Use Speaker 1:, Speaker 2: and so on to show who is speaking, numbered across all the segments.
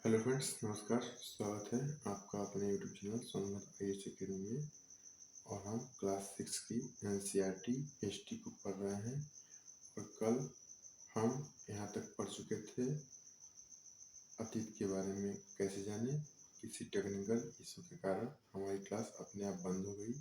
Speaker 1: Hello friends, नमस्कार। स्वागत है आपका अपने YouTube channel Sonbhadra IAS academy में। और हम क्लास 6 की NCERT हिस्ट्री को पढ़ रहे हैं। और कल हम यहाँ तक पढ़ चुके थे अतीत के बारे में कैसे जाने। किसी टेक्निकल इशू के कारण हमारी क्लास अपने आप बंद हो गई।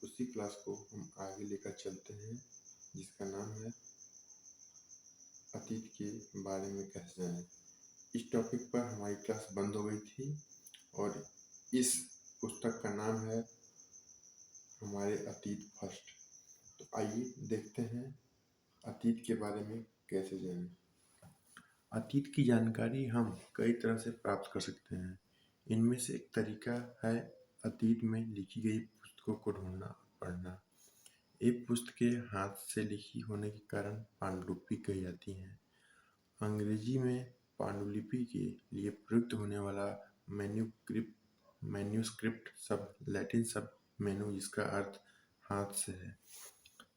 Speaker 1: उसी क्लास को हम आगे लेकर चलते हैं जिसका नाम है अतीत के बारे में कैसे जाने। इस टॉपिक पर हमारी क्लास बंद हो गई थी और इस पुस्तक का नाम है हमारे अतीत फर्स्ट। तो आइए देखते हैं अतीत के बारे में कैसे जानें। अतीत की जानकारी हम कई तरह से प्राप्त कर सकते हैं। इनमें से एक तरीका है अतीत में लिखी गई पुस्तकों को ढूंढना, पढ़ना। एक पुस्तकें हाथ से लिखी होने के कारण पांडुलिपि कही जाती हैं। अंग्रेजी में पांडुलिपि के लिए प्रयुक्त होने वाला मैन्युस्क्रिप्ट शब्द लैटिन शब्द मेनु, जिसका अर्थ हाथ से है,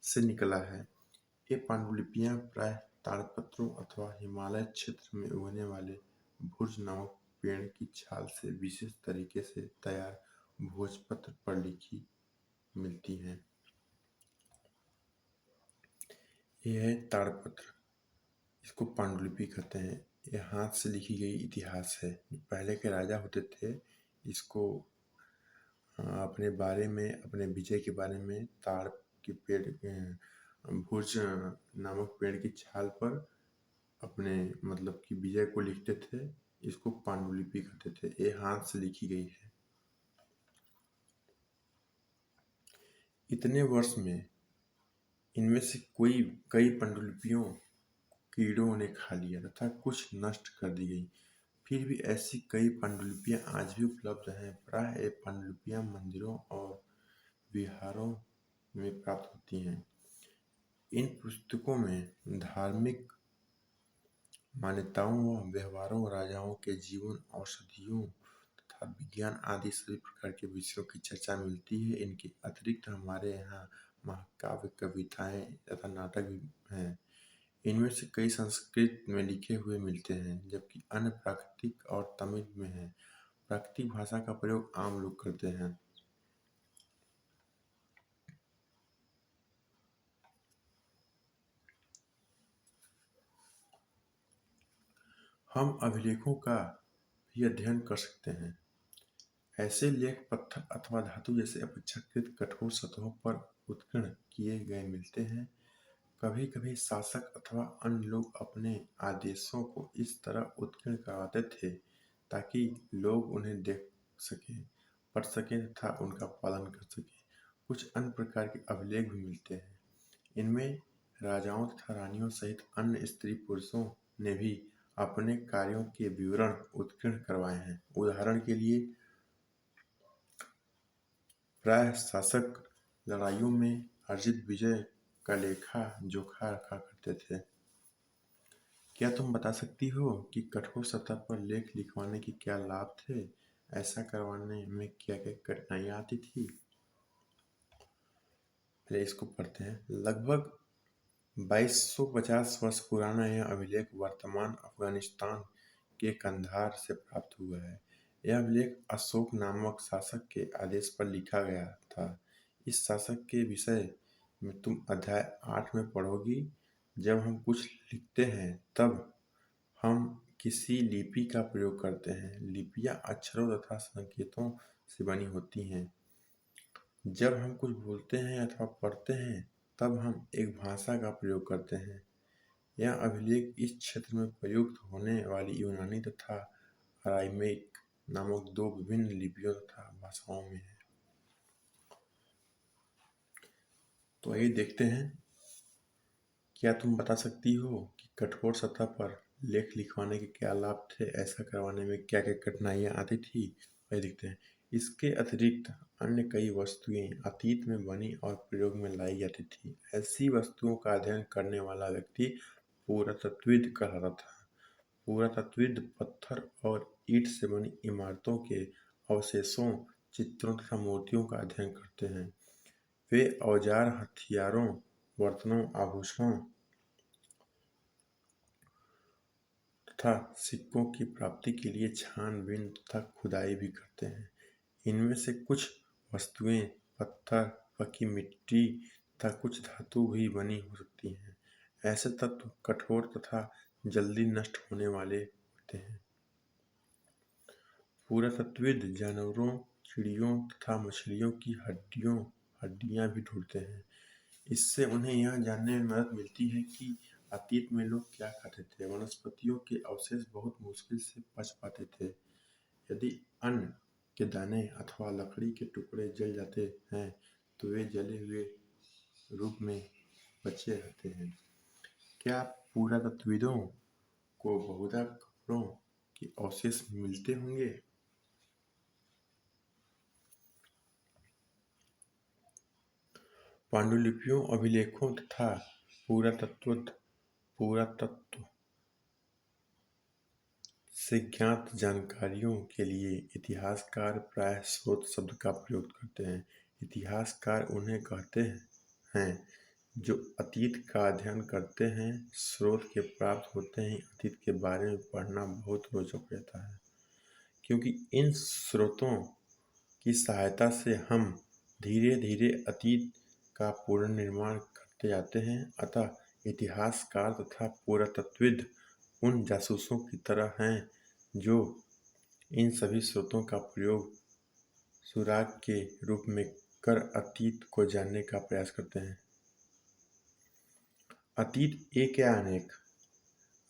Speaker 1: से निकला है। ये पांडुलिपियां प्रायः ताड़पत्रों अथवा हिमालय क्षेत्र में उगने वाले भुर्ज नामक पेड़ की छाल से विशेष तरीके से तैयार भोजपत्र पर लिखी मिलती हैं। यह है ताड़पत्र, इसको पांडुलिपि कहते हैं। यह हाथ से लिखी गई इतिहास है। पहले के राजा होते थे, इसको अपने बारे में, अपने विजय के बारे में ताड़ के पेड़, भुज नामक पेड़ की छाल पर अपने मतलब कि विजय को लिखते थे। इसको पांडुलिपि कहते थे। ये हाथ से लिखी गई है। इतने वर्ष में इनमें से कई पांडुलिपियों कीड़ों ने खा लिया तथा कुछ नष्ट कर दी गई। फिर भी ऐसी कई पांडुलिपियां आज भी उपलब्ध हैं। प्रायः ये पांडुलिपियां मंदिरों और विहारों में प्राप्त होती हैं। इन पुस्तकों में धार्मिक मान्यताओं व व्यवहारों, राजाओं के जीवन, औषधियों तथा विज्ञान आदि सभी प्रकार के विषयों की चर्चा मिलती है। इनके अतिरिक्त हमारे यहाँ महाकाव्य, कविताएं तथा नाटक भी हैं। इनमें से कई संस्कृत में लिखे हुए मिलते हैं, जबकि अन्य प्राकृतिक और तमिल में हैं। प्राकृतिक भाषा का प्रयोग आम लोग करते हैं। हम अभिलेखों का भी अध्ययन कर सकते हैं। ऐसे लेख पत्थर अथवा धातु जैसे अपेक्षाकृत कठोर सतहों पर उत्कीर्ण किए गए मिलते हैं। कभी कभी शासक अथवा अन्य लोग अपने आदेशों को इस तरह उत्कीर्ण करवाते थे ताकि लोग उन्हें देख सकें, पढ़ सकें तथा उनका पालन कर सकें। कुछ अन्य प्रकार के अभिलेख भी मिलते हैं। इनमें राजाओं तथा रानियों सहित अन्य स्त्री पुरुषों ने भी अपने कार्यों के विवरण उत्कीर्ण करवाए हैं। उदाहरण के लिए प्रायः शासक लड़ाइयों में अर्जित विजय का लेखा जोखा रखा करते थे। क्या तुम बता सकती हो कि कठोर सतह पर लेख लिखवाने के क्या लाभ थे? ऐसा करवाने में क्या क्या कठिनाइयाँ आती थी? पहले इसको पढ़ते हैं। लगभग 2250 वर्ष पुराना यह अभिलेख वर्तमान अफगानिस्तान के कंधार से प्राप्त हुआ है। यह अभिलेख अशोक नामक शासक के आदेश पर लिखा गया था। इस शासक के विषय में तुम अध्याय 8 में पढ़ोगी। जब हम कुछ लिखते हैं तब हम किसी लिपि का प्रयोग करते हैं। लिपियां अक्षरों तथा संकेतों से बनी होती हैं। जब हम कुछ बोलते हैं अथवा पढ़ते हैं तब हम एक भाषा का प्रयोग करते हैं। यह अभिलेख इस क्षेत्र में प्रयुक्त होने वाली यूनानी तथा अरामीक नामक दो विभिन्न लिपियों तथा भाषाओं में है। तो आइए देखते हैं। क्या तुम बता सकती हो कि कठोर सतह पर लेख लिखवाने के क्या लाभ थे? ऐसा करवाने में क्या क्या कठिनाइयाँ आती थी? आइए देखते हैं। इसके अतिरिक्त अन्य कई वस्तुएं अतीत में बनी और प्रयोग में लाई जाती थी। ऐसी वस्तुओं का अध्ययन करने वाला व्यक्ति पुरातत्वविद कहलाता था। पुरातत्वविद पत्थर और ईंट से बनी इमारतों के अवशेषों, चित्रों तथा मूर्तियों का अध्ययन करते हैं। वे औजार, हथियारों, बर्तनों, आभूषणों तथा सिक्कों की प्राप्ति के लिए छानबीन तथा खुदाई भी करते हैं। इनमें से कुछ वस्तुएं पत्थर, पकी मिट्टी तथा कुछ धातु भी बनी हो सकती हैं। ऐसे तत्व कठोर तथा जल्दी नष्ट होने वाले होते हैं। पुरातत्वविद जानवरों, चिड़ियों तथा मछलियों की हड्डियां भी ढूंढते हैं। इससे उन्हें यह जानने में मदद मिलती है कि अतीत में लोग क्या खाते थे। वनस्पतियों के अवशेष बहुत मुश्किल से पच पाते थे। यदि अन्न के दाने अथवा लकड़ी के टुकड़े जल जाते हैं तो वे जले हुए रूप में बचे रहते हैं। क्या पुरातत्वविदों को बहुधा कपड़ों के अवशेष मिलते होंगे? पांडुलिपियों, अभिलेखों तथा पुरातत्व से ज्ञात जानकारियों के लिए इतिहासकार प्रायः स्रोत शब्द का प्रयोग करते हैं। इतिहासकार उन्हें कहते हैं जो अतीत का अध्ययन करते हैं। स्रोत के प्राप्त होते ही अतीत के बारे में पढ़ना बहुत रोचक रहता है, क्योंकि इन स्रोतों की सहायता से हम धीरे धीरे अतीत का पुनर्निर्माण करते जाते हैं। अतः इतिहासकार तथा पुरातत्वविद उन जासूसों की तरह हैं जो इन सभी स्रोतों का प्रयोग सुराग के रूप में कर अतीत को जानने का प्रयास करते हैं। अतीत एक या अनेक।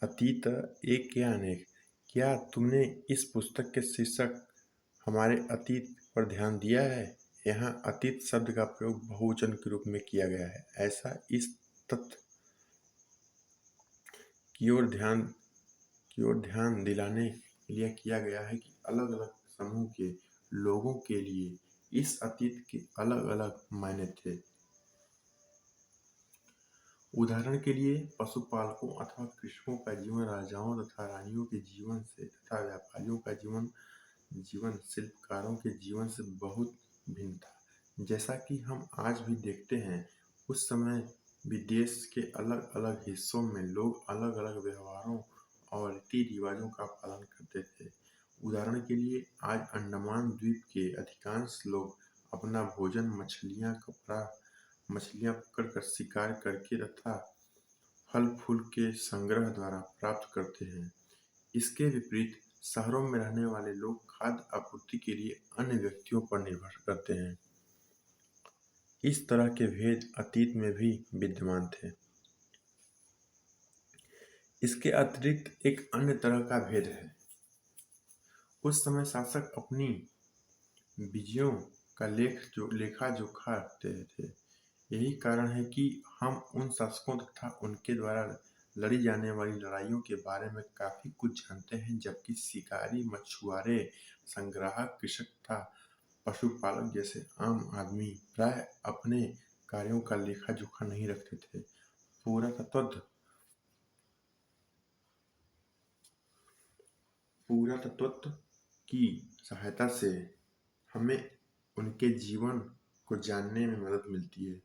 Speaker 1: अतीत एक या अनेक। क्या तुमने इस पुस्तक के शीर्षक हमारे अतीत पर ध्यान दिया है? यहाँ अतीत शब्द का प्रयोग बहुवचन के रूप में किया गया है। ऐसा इस तथ्य की ओर ध्यान दिलाने के लिए किया गया है कि अलग अलग समूह के लोगों के लिए इस अतीत के अलग अलग मायने थे। उदाहरण के लिए पशुपालकों अथवा कृषकों का जीवन राजाओं तथा रानियों के जीवन से तथा व्यापारियों का जीवन शिल्पकारों के जीवन से बहुत भिन्न था। जैसा कि हम आज भी देखते हैं, उस समय भी देश के अलग अलग हिस्सों में लोग अलग अलग व्यवहारों और रीति रिवाजों का पालन करते थे। उदाहरण के लिए आज अंडमान द्वीप के अधिकांश लोग अपना भोजन मछलियां पकड़कर शिकार करके तथा फल फूल के संग्रह द्वारा प्राप्त करते हैं। इसके विपरीत शहरों में रहने वाले लोग खाद्य आपूर्ति के लिए अन्य व्यक्तियों पर निर्भर करते हैं। इस तरह के भेद अतीत में भी विद्यमान थे। इसके अतिरिक्त एक अन्य तरह का भेद है। उस समय शासक अपनी विजयों का लेखा जोखा रखते थे। यही कारण है कि हम उन शासकों तथा उनके द्वारा लड़ी जाने वाली लड़ाइयों के बारे में काफी कुछ जानते हैं, जबकि शिकारी, मछुआरे, संग्राहक, कृषक तथा पशुपालक जैसे आम आदमी प्राय अपने कार्यों का लेखा जोखा नहीं रखते थे। पुरातत्व की सहायता से हमें उनके जीवन को जानने में मदद मिलती है।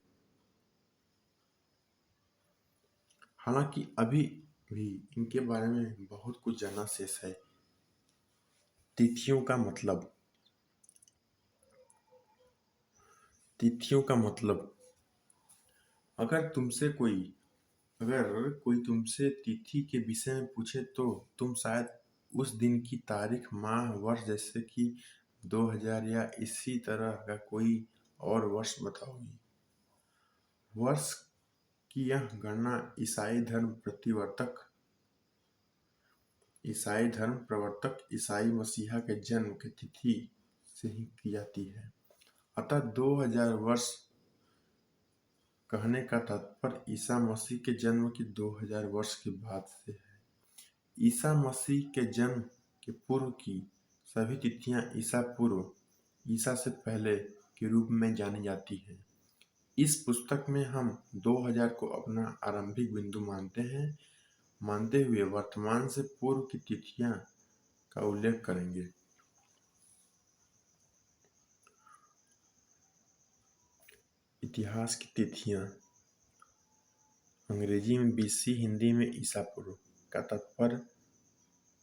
Speaker 1: हालांकि अभी भी इनके बारे में बहुत कुछ जानना शेष है। तिथियों का मतलब। अगर कोई तुमसे तिथि के विषय में पूछे तो तुम शायद उस दिन की तारीख, माह, वर्ष जैसे कि 2000 या इसी तरह का कोई और वर्ष बताओगी। वर्ष की यह गणना ईसाई धर्म प्रवर्तक ईसाई मसीहा के जन्म की तिथि से ही की जाती है। अतः 2000 वर्ष कहने का तात्पर्य ईसा मसीह के जन्म की 2000 वर्ष के बाद से है। ईसा मसीह के जन्म के पूर्व की सभी तिथियां ईसा से पहले के रूप में जानी जाती हैं। इस पुस्तक में हम 2000 को अपना आरंभिक बिंदु मानते हुए वर्तमान से पूर्व की तिथियां का उल्लेख करेंगे। इतिहास की तिथियां। अंग्रेजी में BC, हिंदी में ईसा पूर्व का तात्पर्य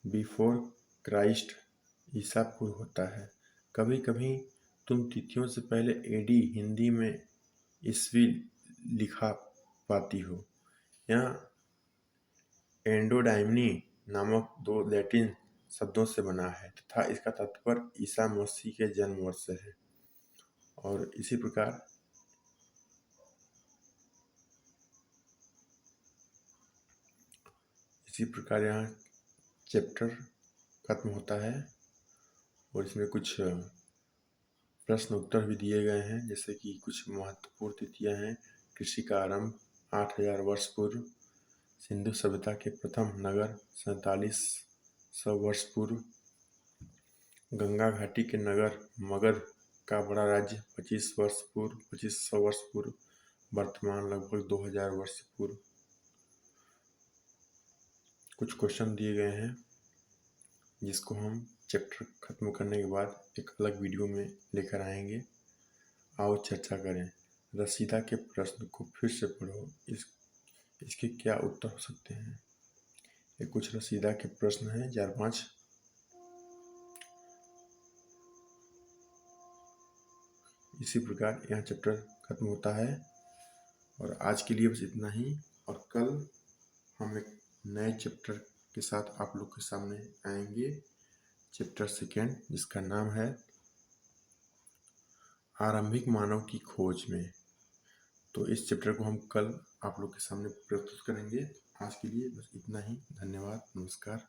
Speaker 1: बिफोर क्राइस्ट ईसा पूर्व होता है। कभी कभी तुम तिथियों से पहले एडी हिंदी में ईस्वी लिखा पाती हो। यहाँ एंडोडाइमनी नामक दो लैटिन शब्दों से बना है तथा इसका तात्पर्य ईसा मसीह के जन्म वर्ष है। और इसी प्रकार यहाँ चैप्टर खत्म होता है और इसमें कुछ प्रश्न उत्तर भी दिए गए हैं, जैसे कि कुछ महत्वपूर्ण तिथियां हैं। कृषि का आरंभ 8000 वर्ष पूर्व, सिंधु सभ्यता के प्रथम नगर 4700 वर्ष पूर्व, गंगा घाटी के नगर मगध का बड़ा राज्य 2500 वर्ष पूर्व, वर्तमान लगभग 2000 वर्ष पूर्व। कुछ क्वेश्चन दिए गए हैं जिसको हम चैप्टर खत्म करने के बाद एक अलग वीडियो में लेकर आएंगे। आओ चर्चा करें। रसीदा के प्रश्न को फिर से पढ़ो, इसके क्या उत्तर हो सकते हैं। ये कुछ रसीदा के प्रश्न हैं, 4-5। इसी प्रकार यह चैप्टर खत्म होता है और आज के लिए बस इतना ही। और कल हम एक नए चैप्टर के साथ आप लोग के सामने आएंगे, चैप्टर 2 जिसका नाम है आरंभिक मानव की खोज में। तो इस चैप्टर को हम कल आप लोग के सामने प्रस्तुत करेंगे। आज के लिए बस इतना ही। धन्यवाद, नमस्कार।